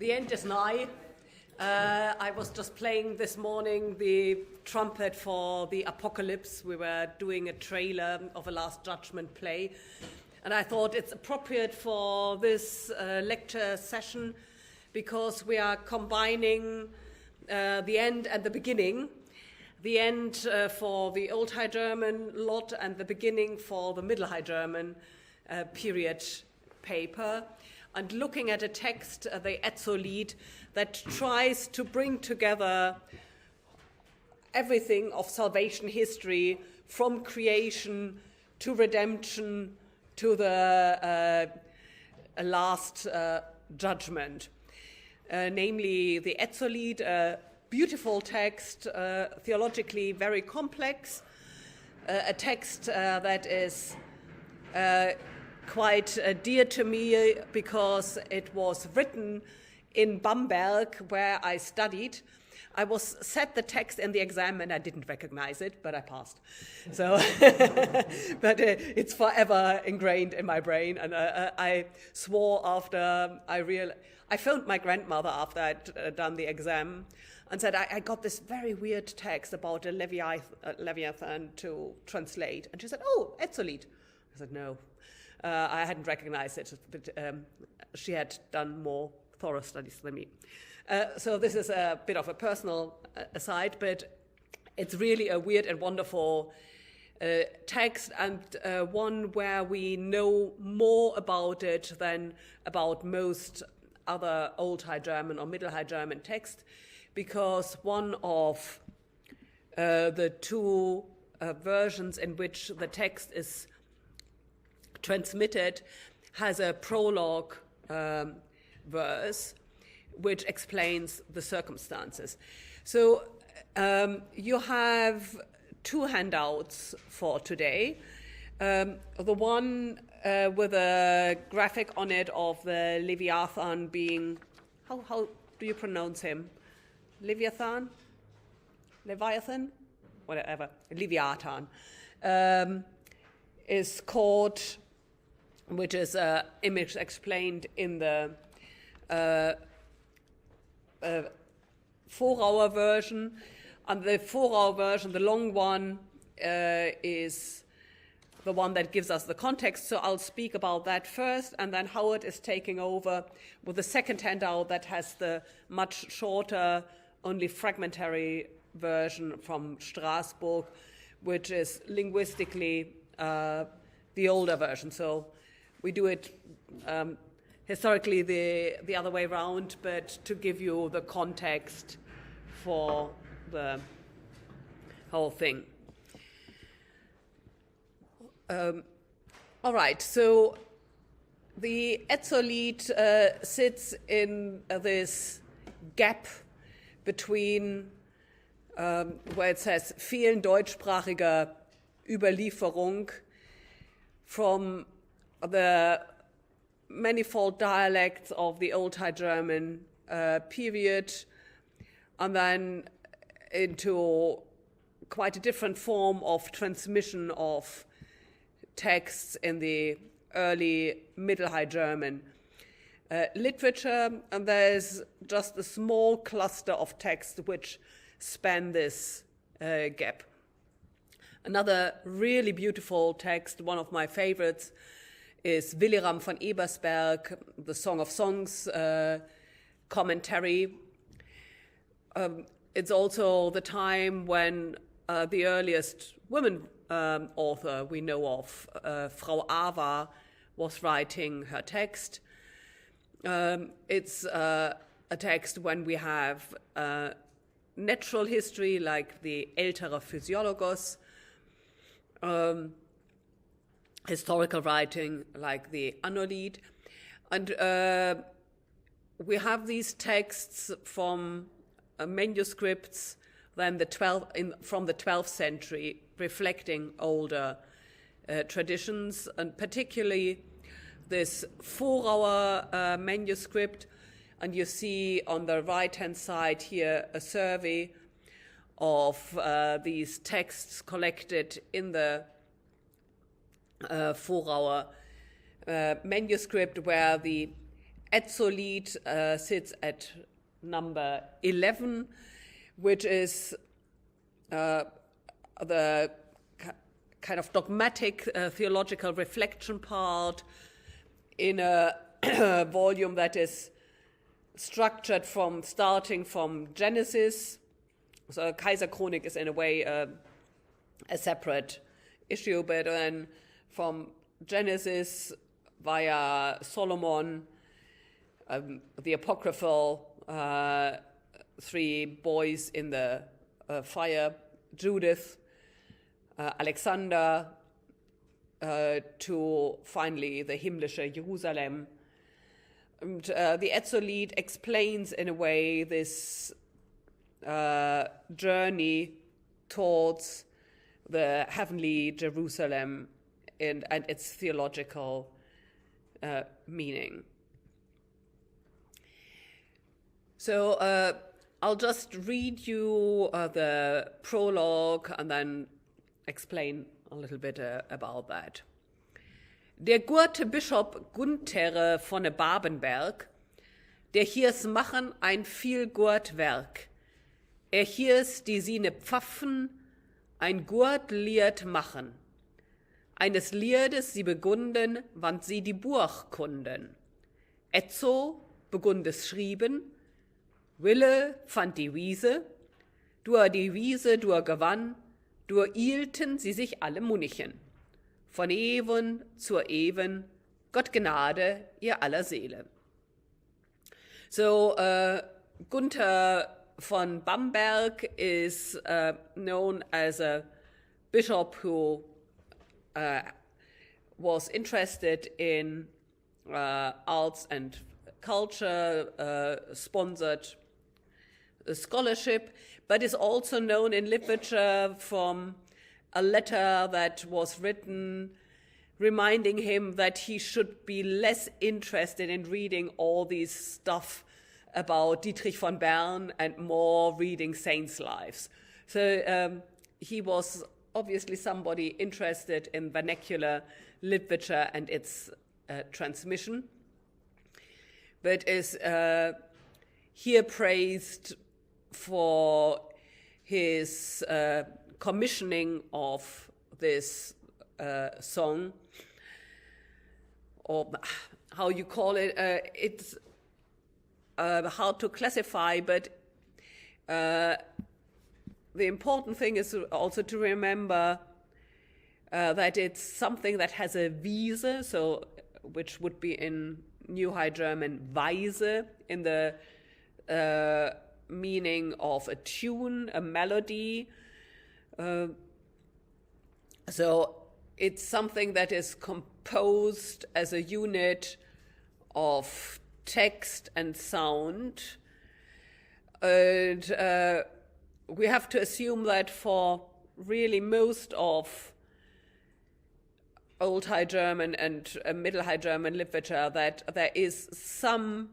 The end is nigh. I was just playing this morning the trumpet for the Apocalypse. We were doing a trailer of a Last Judgment play. And I thought it's appropriate for this lecture session because we are combining the end and the beginning. The end for the Old High German lot and the beginning for the Middle High German period paper. And looking at a text, the Ezzolied, that tries to bring together everything of salvation history from creation to redemption to the last judgment. Namely, the Ezzolied, a beautiful text, theologically very complex, a text that is quite dear to me because it was written in Bamberg, where I studied. I was set the text in the exam and I didn't recognize it, but I passed. So, but it's forever ingrained in my brain. And I swore after I phoned my grandmother after I'd done the exam and said, I got this very weird text about a Leviathan to translate. And she said, oh, Ezzolied. I said, no. I hadn't recognized it, but she had done more thorough studies than me. So this is a bit of a personal aside, but it's really a weird and wonderful text, and one where we know more about it than about most other Old High German or Middle High German texts, because one of the two versions in which the text is transmitted has a prologue verse which explains the circumstances. So you have two handouts for today. The one with a graphic on it of the Leviathan being, how do you pronounce him? Leviathan? Leviathan? Whatever. Leviathan. Is called, which is an image explained in the Vorauer version. And the Vorauer version, the long one, is the one that gives us the context. So I'll speak about that first, and then Howard is taking over with the second handout that has the much shorter, only fragmentary version from Strasbourg, which is linguistically the older version. So we do it historically the other way around, but to give you the context for the whole thing. All right, so the Ezzolied sits in this gap between where it says vielen deutschsprachiger Überlieferung from the manifold dialects of the Old High German period, and then into quite a different form of transmission of texts in the early Middle High German literature, and there's just a small cluster of texts which span this gap. Another really beautiful text, one of my favorites, is Willeram von Ebersberg, the Song of Songs commentary. It's also the time when the earliest woman author we know of, Frau Ava, was writing her text. It's a text when we have natural history like the Älterer Physiologos, historical writing like the Ezzolied, and we have these texts from manuscripts then from the 12th century reflecting older traditions, and particularly this Vorauer manuscript. And you see on the right-hand side here a survey of these texts collected in the Vorauer manuscript, where the Ezzolied sits at number 11, which is the kind of dogmatic theological reflection part in a volume that is structured starting from Genesis. So Kaiserchronik is in a way a separate issue, but then from Genesis via Solomon, the apocryphal 3 boys in the fire, Judith, Alexander, to finally the himmlische Jerusalem. And the Ezzolied explains in a way this journey towards the heavenly Jerusalem and its theological meaning. So I'll just read you the prologue and then explain a little bit about that. Der gute Bischof Gunther von Babenberg, der hiers machen ein viel gut Werk. Hiers die sine Pfaffen ein gut Lied machen. Eines Liedes sie begunden, wann sie die Burg kunden. Etzo begund es schrieben, Wille fand die Wiese, durch die Wiese durch gewann, durch ihlten sie sich alle Munichen. Von Even zur Even, Gott Gnade ihr aller Seele. So, Gunther von Bamberg is known as a bishop who was interested in arts and culture, sponsored scholarship, but is also known in literature from a letter that was written reminding him that he should be less interested in reading all this stuff about Dietrich von Bern and more reading saints' lives. So he was obviously somebody interested in vernacular literature and its transmission, but is here praised for his commissioning of this song, or how you call it. It's hard to classify, but the important thing is also to remember that it's something that has a Wiese, so which would be in New High German Weise, in the meaning of a tune, a melody. So it's something that is composed as a unit of text and sound. And we have to assume that for really most of Old High German and Middle High German literature that there is some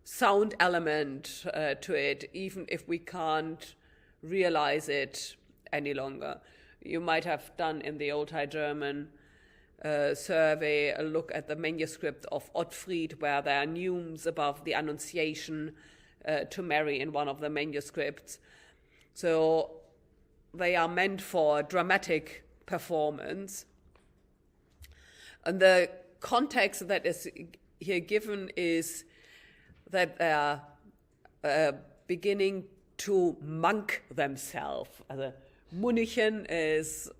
sound element to it, even if we can't realize it any longer. You might have done in the Old High German survey a look at the manuscript of Ottfried, where there are neumes above the Annunciation to Mary in one of the manuscripts. So they are meant for dramatic performance. And the context that is here given is that they are beginning to monk themselves. Also, Munichen is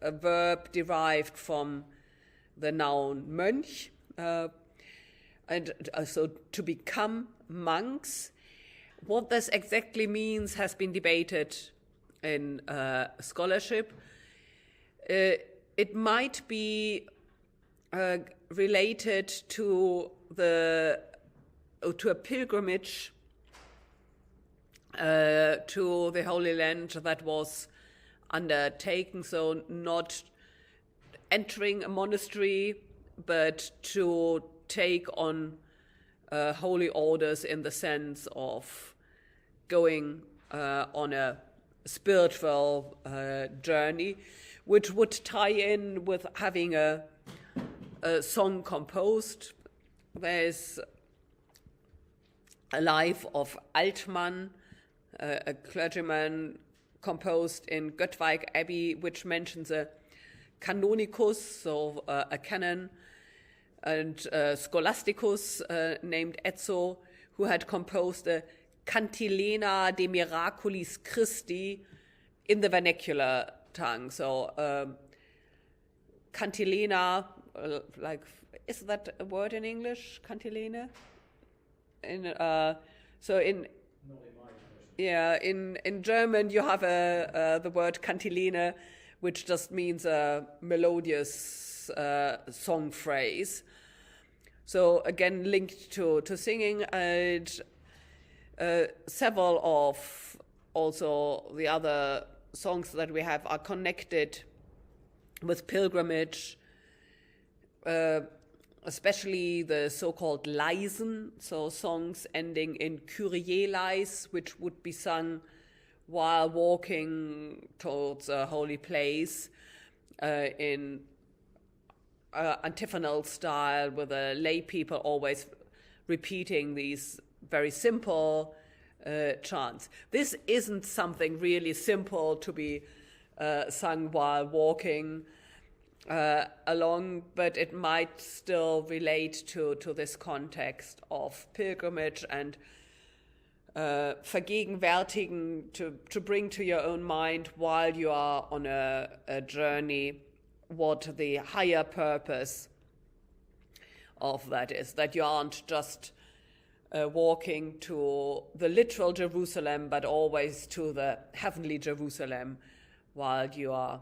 a verb derived from the noun Mönch, and so to become monks. What this exactly means has been debated in scholarship. It might be related to a pilgrimage to the Holy Land that was undertaken, so not entering a monastery, but to take on holy orders in the sense of going on a spiritual journey, which would tie in with having a song composed. There's a life of Altmann, a clergyman, composed in Göttweig Abbey, which mentions a canonicus, so a canon, and Scholasticus, named Ezzo, who had composed a Cantilena de Miraculis Christi in the vernacular tongue. So Cantilena, is that a word in English? Cantilena? In German you have the word Cantilena, which just means a melodious song phrase. So again, linked to singing, and several of also the other songs that we have are connected with pilgrimage, especially the so-called Leisen, so songs ending in Kyrie-leis, which would be sung while walking towards a holy place in antiphonal style, with the lay people always repeating these very simple chants. This isn't something really simple to be sung while walking along, but it might still relate to this context of pilgrimage and vergegenwärtigen, to bring to your own mind while you are on a journey what the higher purpose of that is, that you aren't just walking to the literal Jerusalem, but always to the heavenly Jerusalem while you are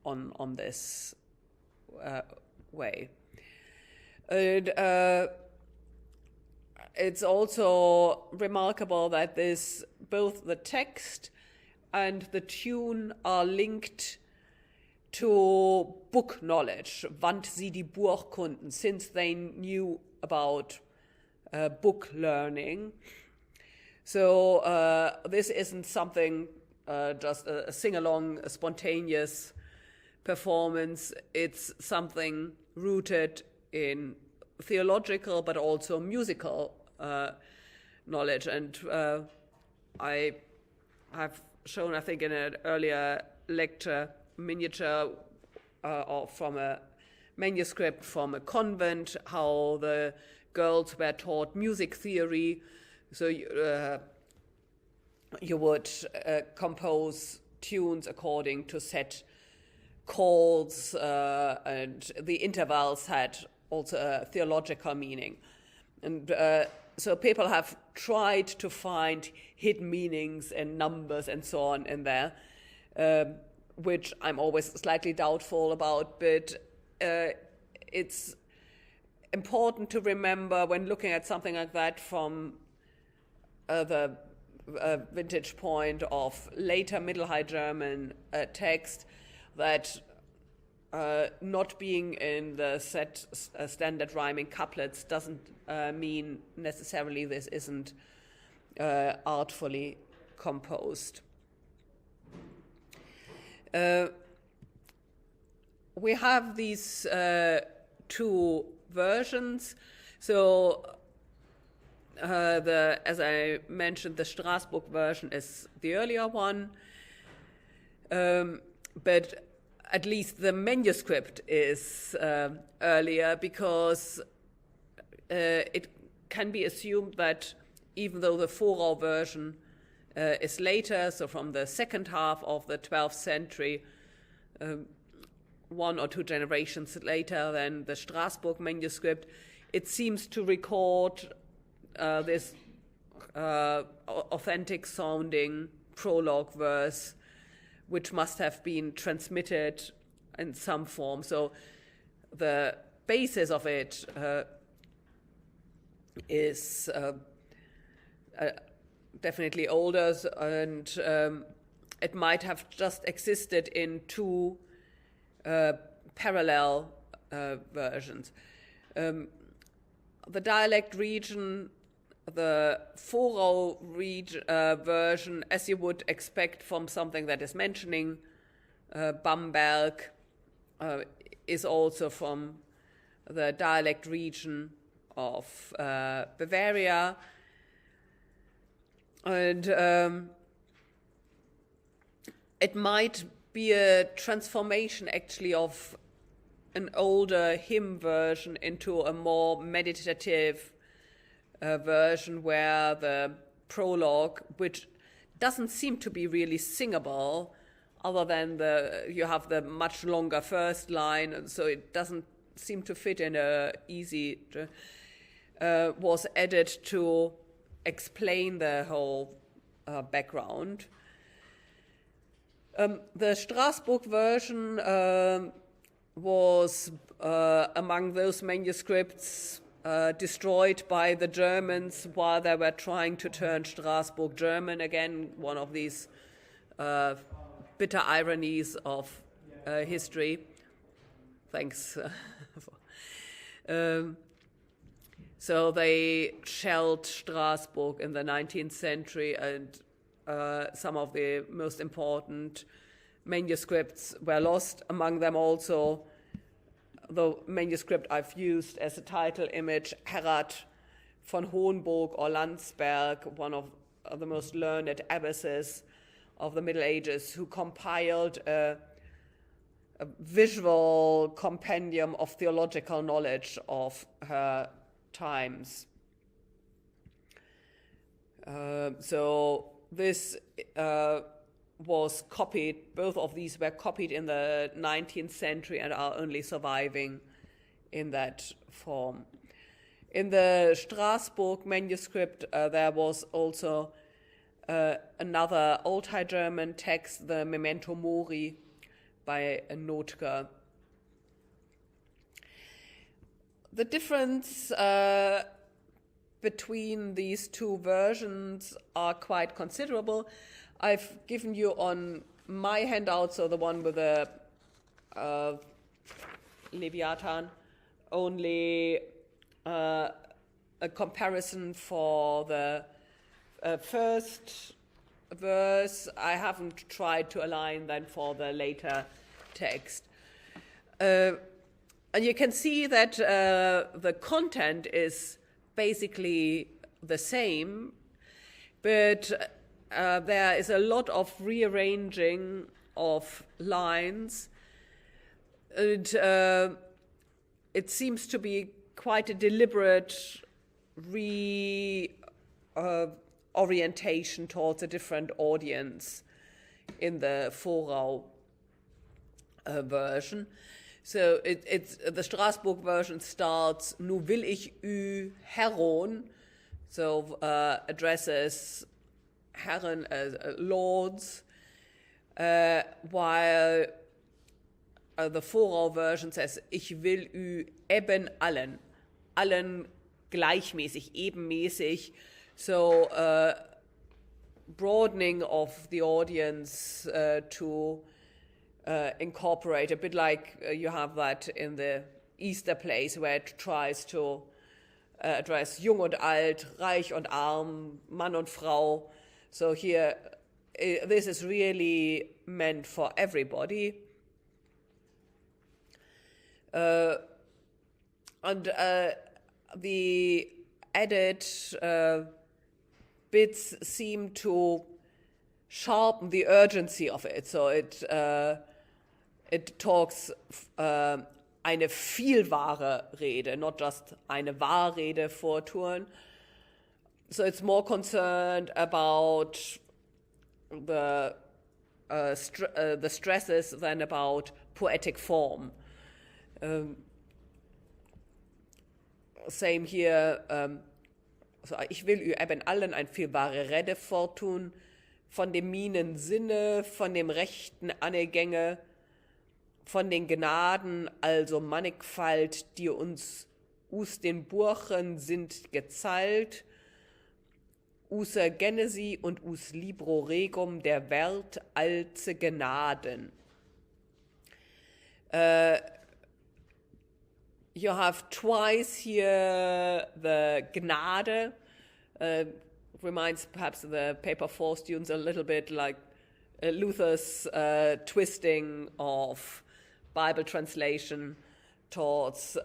on this way. And it's also remarkable that both the text and the tune are linked to book knowledge, want sie die Buchkunden, since they knew about book learning. So this isn't something just a sing-along, a spontaneous performance. It's something rooted in theological but also musical knowledge. And I have shown, I think, in an earlier lecture, miniature from a manuscript from a convent, how the girls were taught music theory. So you would compose tunes according to set chords, and the intervals had also a theological meaning. And so people have tried to find hidden meanings and numbers and so on in there, which I'm always slightly doubtful about, but it's important to remember when looking at something like that from the vintage point of later Middle High German text, that not being in the set standard rhyming couplets doesn't mean necessarily this isn't artfully composed. We have these two versions. So as I mentioned, the Strasbourg version is the earlier one, but at least the manuscript is earlier, because it can be assumed that even though the Vorau version is later, so from the second half of the 12th century, one or two generations later than the Strasbourg manuscript, it seems to record this authentic sounding prologue verse, which must have been transmitted in some form. So the basis of it is definitely older, and it might have just existed in two parallel versions. The dialect region, the Vorau version, as you would expect from something that is mentioning Bamberg, is also from the dialect region of Bavaria. And it might be a transformation actually of an older hymn version into a more meditative version where the prologue, which doesn't seem to be really singable, other than you have the much longer first line, and so it doesn't seem to fit in a easy, was added to explain the whole background. The Strasbourg version was among those manuscripts destroyed by the Germans while they were trying to turn Strasbourg German again, one of these bitter ironies of history. Thanks. So they shelled Strasbourg in the 19th century, and some of the most important manuscripts were lost, among them also the manuscript I've used as a title image, Herrat von Hohenburg or Landsberg, one of the most learned abbesses of the Middle Ages, who compiled a visual compendium of theological knowledge of her times. So this was copied, both of these were copied in the 19th century and are only surviving in that form. In the Strasbourg manuscript, there was also another Old High German text, the Memento Mori by Notker. The difference between these two versions are quite considerable. I've given you on my handout, so the one with the Leviathan, only a comparison for the first verse. I haven't tried to align then for the later text. And you can see that the content is basically the same, but there is a lot of rearranging of lines, and it seems to be quite a deliberate orientation towards a different audience in the Vorau version. So it's the Strasbourg version starts, Nu will ich ü Herron, so addresses Herren as lords, while the Vorau version says, ich will ü eben allen gleichmäßig, ebenmäßig, so broadening of the audience to incorporate, a bit like you have that in the Easter plays, where it tries to address Jung und Alt, Reich und Arm, Mann und Frau. So here, this is really meant for everybody. And the added bits seem to sharpen the urgency of it. So it talks eine vielwahre Rede, not just eine Wahrrede vortun. So it's more concerned about the stresses than about poetic form. Same here. So ich will eben allen ein vielwahre Rede vortun, von dem minen Sinne, von dem rechten Angänge, von den Gnaden, also mannigfalt, die uns aus den Burchen sind gezahlt, user Genesi und us libro regum der Welt alze Gnaden. You have twice here the Gnade, reminds perhaps the paper 4 students a little bit like Luther's twisting of Bible translation towards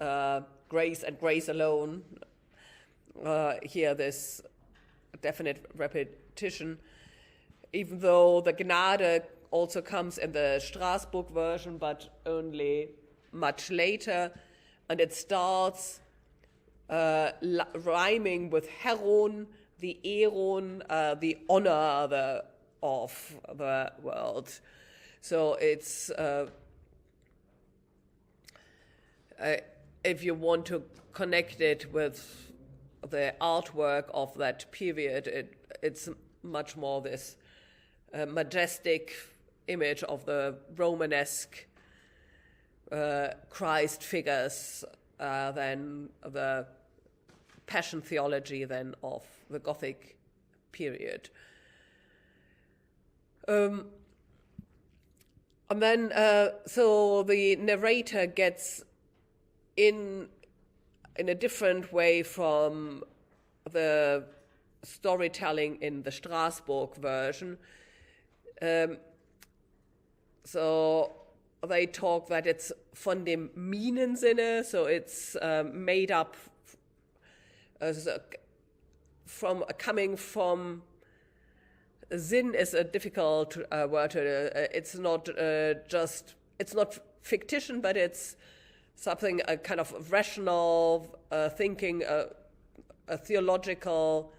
grace and grace alone. Here this definite repetition fictitious, even though the Gnade also comes in the Strasbourg version, but only much later, and it starts rhyming with Heron, the Eron, the honor of the world. So it's, if you want to connect it with the artwork of that period, it's much more this majestic image of the Romanesque Christ figures than the Passion theology then of the Gothic period. And then, so the narrator gets in a different way from the storytelling in the Strasbourg version. So they talk that it's von dem Minensinne, so it's made up from coming from. Sinn is a difficult word. It's not it's not fictitious, but it's something, a kind of rational thinking, a theological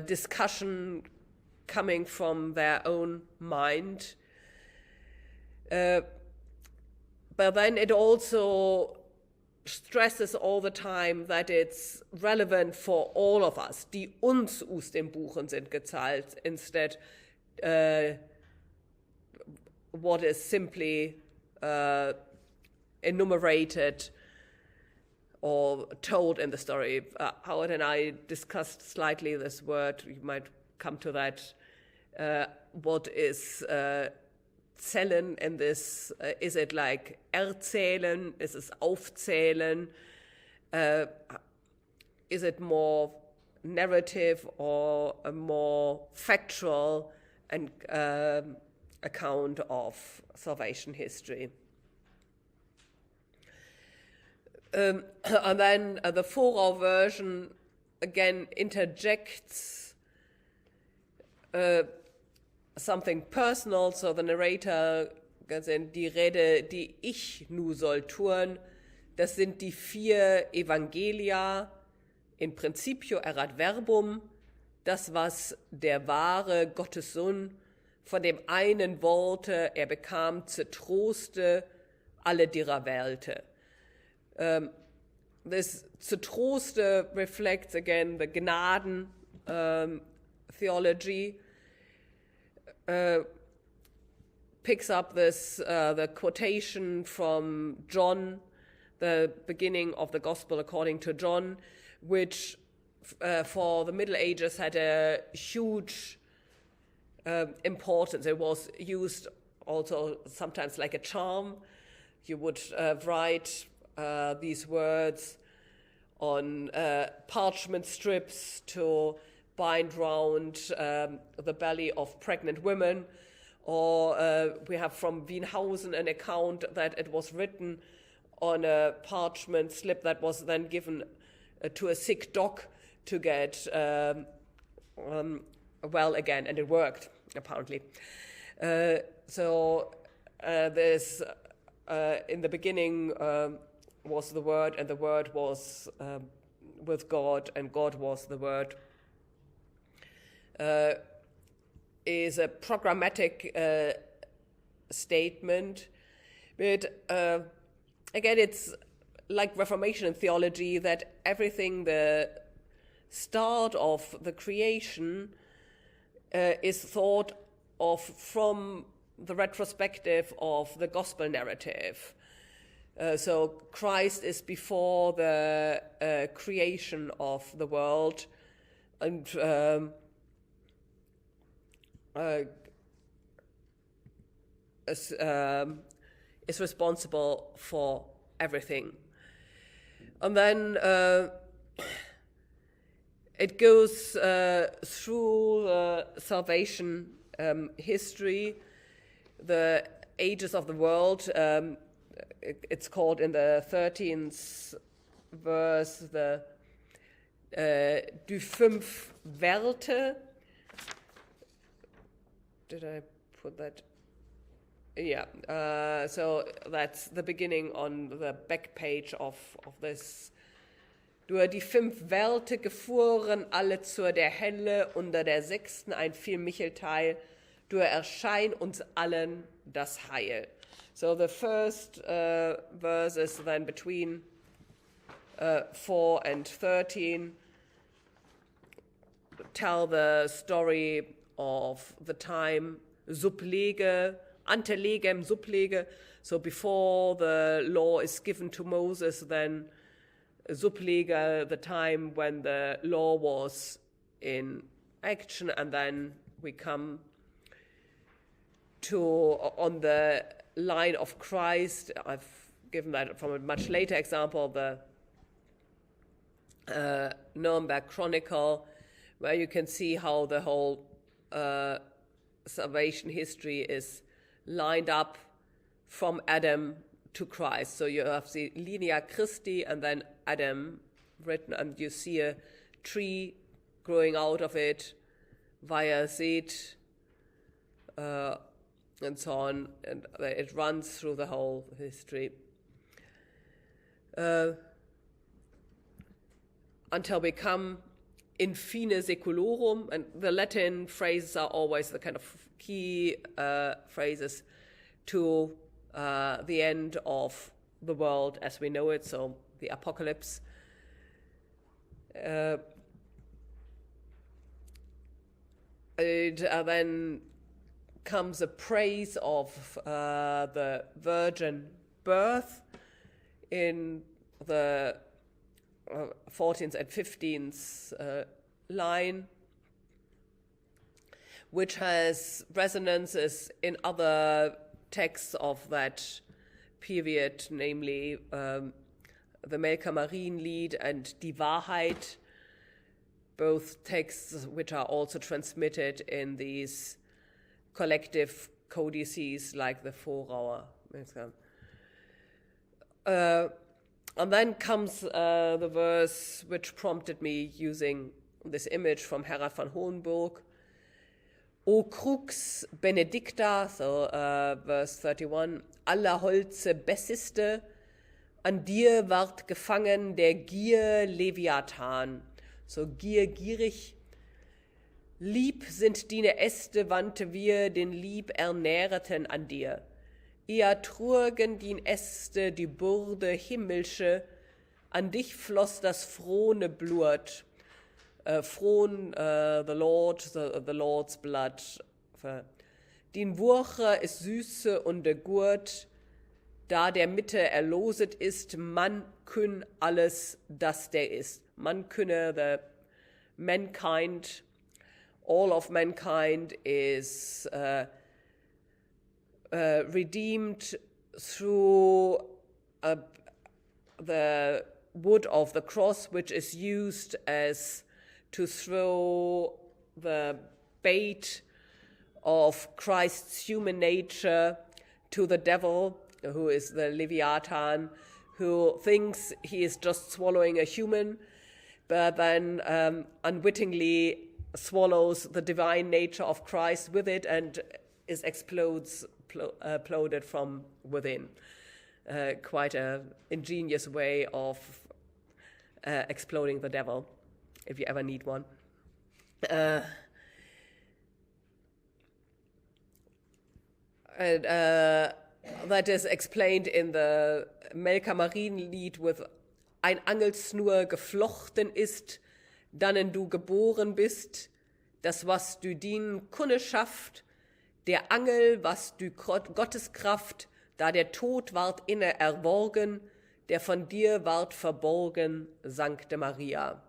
discussion coming from their own mind. But then it also stresses all the time that it's relevant for all of us. Die uns aus den Buchen sind gezahlt, instead what is simply enumerated or told in the story. Howard and I discussed slightly this word. You might come to that. What is Zählen in this? Is it like erzählen? Is it aufzählen? Is it more narrative or a more factual account of salvation history? And then the Forer version again interjects something personal, so the narrator gets in, die Rede, die ich nu soll tun, das sind die 4 Evangelia, in principio erat verbum, das was der wahre Gottes Sohn von dem einen Worte er bekam zu Troste alle derer Welt. This zu Troste reflects again the Gnaden theology. Picks up this the quotation from John, the beginning of the Gospel according to John, which for the Middle Ages had a huge importance. It was used also sometimes like a charm. You would write these words on parchment strips to bind round the belly of pregnant women, or we have from Wienhausen an account that it was written on a parchment slip that was then given to a sick dog to get well again, and it worked, apparently. So there's, in the beginning was the Word, and the Word was with God, and God was the Word. Is a programmatic statement, but again, it's like Reformation theology, that everything, the start of the creation is thought of from the retrospective of the gospel narrative. So Christ is before the creation of the world, and is responsible for everything. And then it goes through salvation history, the ages of the world. It's called in the 13th verse die 5 Werte. Did I put that? Yeah, so that's the beginning on the back page of this. Durch die 5 Werte gefuhren alle zur der Helle, unter der 6. ein viel Michelteil, durch erschein uns allen das Heil. So the first verses then between 4 and 13 tell the story of the time sublege, ante legem sublege, so before the law is given to Moses, then sublege, the time when the law was in action, and then we come to on the line of Christ. I've given that from a much later example, the Nuremberg Chronicle, where you can see how the whole salvation history is lined up from Adam to Christ. So you have the Linea Christi and then Adam written, and you see a tree growing out of it via seed and so on, and it runs through the whole history until we come in fine seculorum, and the Latin phrases are always the kind of key phrases to the end of the world as we know it, so the apocalypse. Then comes a praise of the virgin birth in the 14th and 15th line, which has resonances in other texts of that period, namely the Melker Marienlied and Die Wahrheit, both texts which are also transmitted in these collective codices like the Vorauer. And then comes the verse which prompted me using this image from Herrad van Hohenburg. O crux benedicta, so verse 31, aller Holze besseste, an dir ward gefangen der Gier Leviathan. So Gier, gierig. Lieb sind dine Äste, wandte wir den lieb Ernähreten an dir. Eher trugen din Äste die Burde himmelsche, an dich floss das frohne Blut. Frohn, the Lord, the Lord's blood. Din Wurche ist süße und der Gurt, da der Mitte erloset ist, man künn alles, das der ist. Man künne, the mankind, all of mankind is redeemed through the wood of the cross, which is used as to throw the bait of Christ's human nature to the devil, who is the Leviathan, who thinks he is just swallowing a human, but then unwittingly swallows the divine nature of Christ with it and is exploded from within. Quite an ingenious way of exploding the devil, if you ever need one. And that is explained in the Melker Marienlied with ein Angelsnur geflochten ist, dannen du geboren bist, das was du dien Kunneschaft, der Angel, was du Gotteskraft, da der Tod ward inne erworgen, der von dir ward verborgen, Sancte Maria.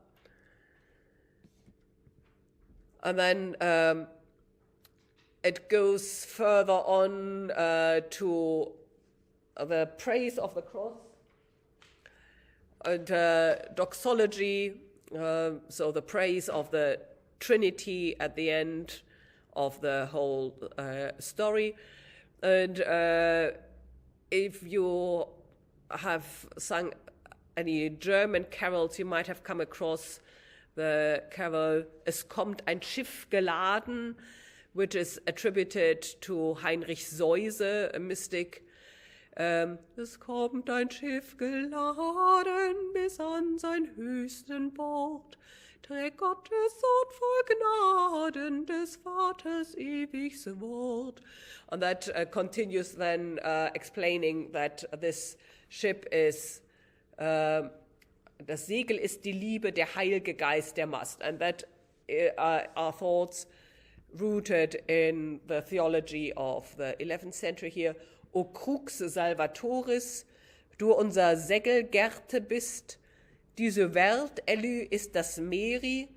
And then it goes further on to the praise of the cross and doxology, so the praise of the Trinity at the end of the whole story. And if you have sung any German carols, you might have come across the carol Es kommt ein Schiff geladen, which is attributed to Heinrich Seuse, a mystic. Es kommt ein Schiff geladen bis an sein höchsten Bord, trägt Gottes Sohn voll Gnaden, des Vaters ewiges Wort. And that continues then explaining that this ship is, das Segel ist die Liebe, der Heilige Geist, der Mast. And that are thoughts rooted in the theology of the 11th century here. O Crux Salvatoris, du unser Segelgärte bist, diese Welt, Elü, ist das Meri,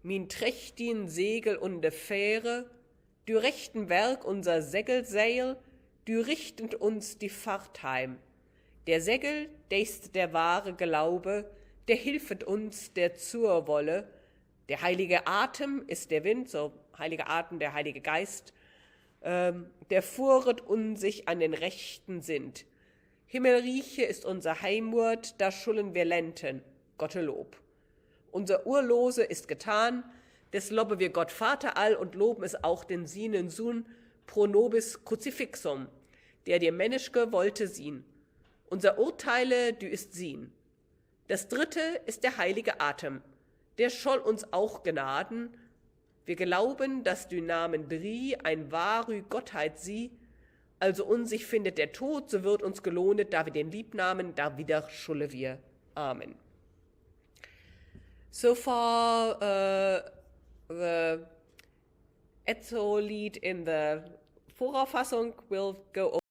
min trächtin Segel und de Fähre, du rechten Werk unser Segelseil, du richtend uns die Fahrt heim. Der Segel, der ist der wahre Glaube, der hilfet uns, der zur wolle, der heilige Atem ist der Wind, so heiliger Atem, der Heilige Geist, der fuhret uns sich an den Rechten sind. Himmelrieche ist unser Heimurt, da schullen wir Lenten, Gottelob. Unser Urlose ist getan, des lobbe wir Gott Vater all und loben es auch den Sienen Sohn pro nobis crucifixum, der dir Mennischke wollte sien. Unser Urteile, du ist sien. Das dritte ist der heilige Atem, der scholl uns auch gnaden. Wir glauben, dass du Namen Dri ein wahre Gottheit sie, also uns sich findet der Tod, so wird uns gelohnet, da wir den Liebnamen, da wieder schulle wir. Amen. So far, the Ezzolied in the Vorauffassung will go over.